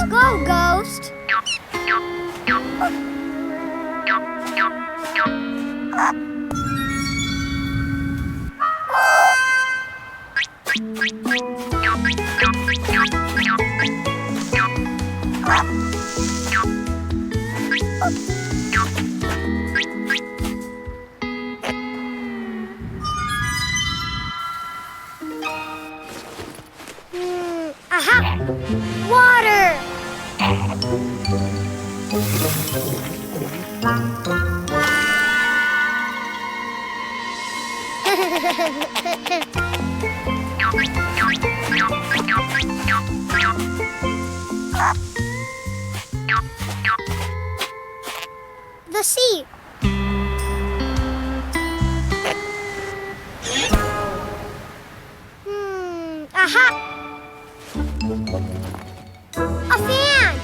Go, Ghost! Aha! Water! The sea. Aha! A fan!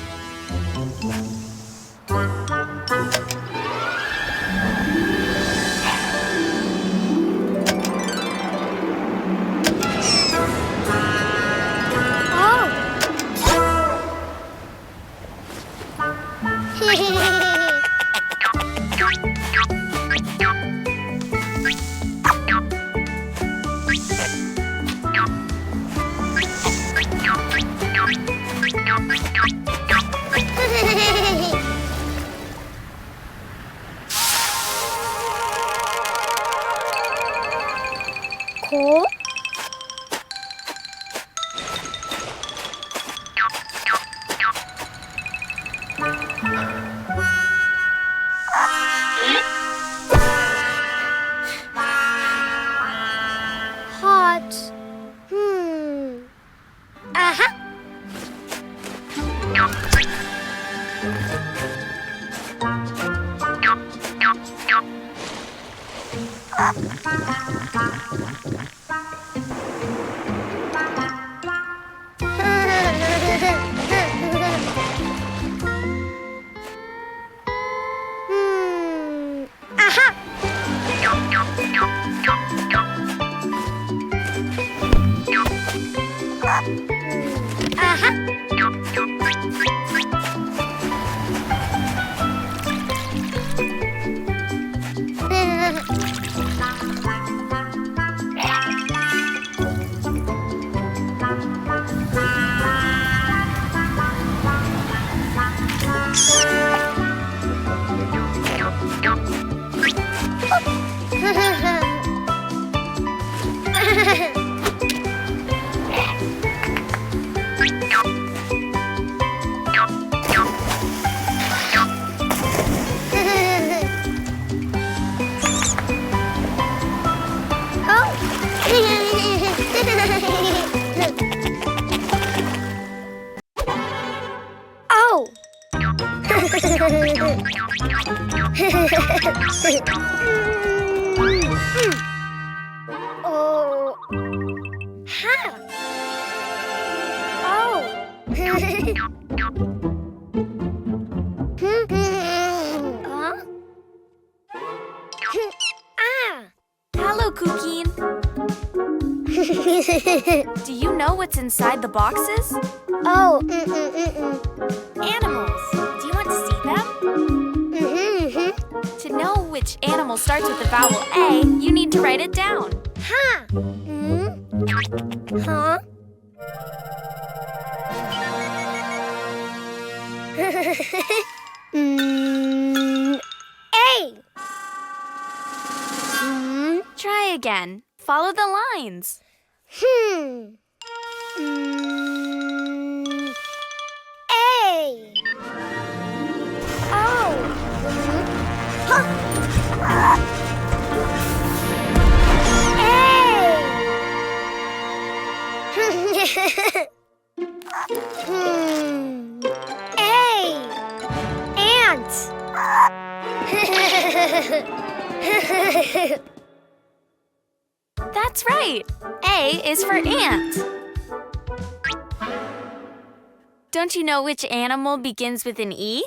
Cool. Hot. Aha. Oh! Oh. Ha. Oh. Huh? Ah. Hello, Cuquin. Do you know what's inside the boxes? Oh. Animals. Do you want to see them? To know which animal starts with the vowel A, you need to write it down. Ha. Huh? A. Try again. Follow the lines. A. Oh. Huh. A. Ant. That's right. A is for ant. Don't you know which animal begins with an E?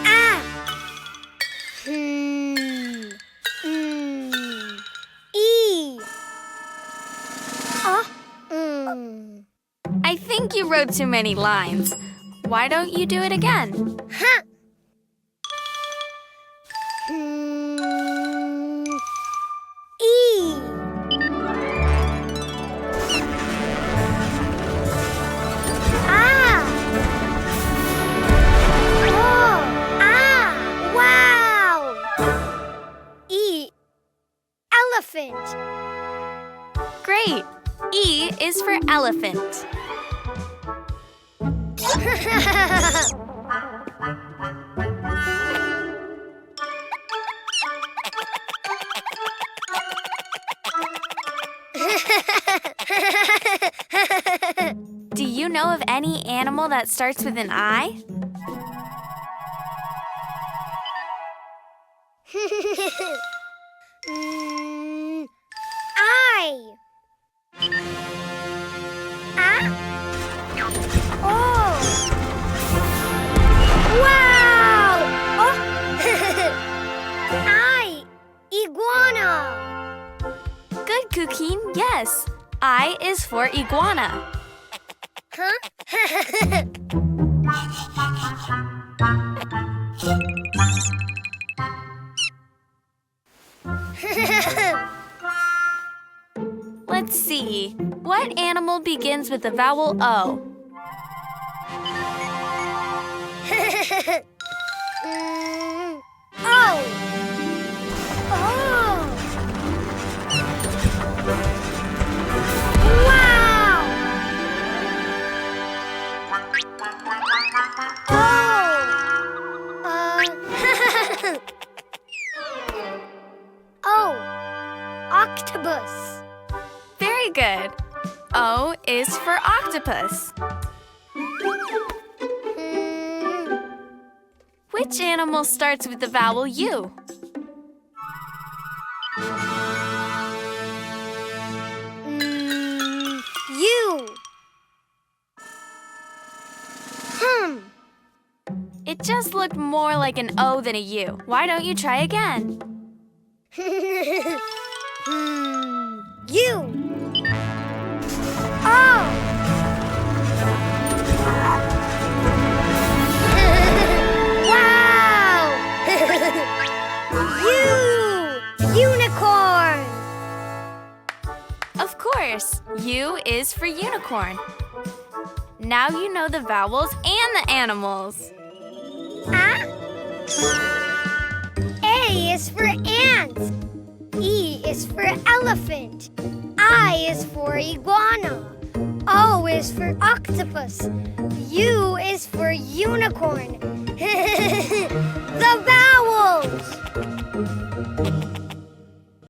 Ah. E. think you wrote too many lines. Why don't you do it again? Huh. E. Ah. Oh. Ah. Wow. E. Elephant. Great. E is for elephant. Do you know of any animal that starts with an I? I. Ah. Oh. Wow. Oh. I. Iguana. Good, Cuquin. Yes. I is for iguana. Huh? Let's see. What animal begins with the vowel O? Oh. Oh. Wow. Oh. Octopus. Very good. O is for octopus. Which animal starts with the vowel U? U. It just looked more like an O than a U. Why don't you try again? U. Oh. Wow. U. Unicorn. Of course, U is for unicorn. Now you know the vowels and the animals. Ah. A is for ant. E is for elephant. I is for iguana. O is for octopus. U is for unicorn. The vowels!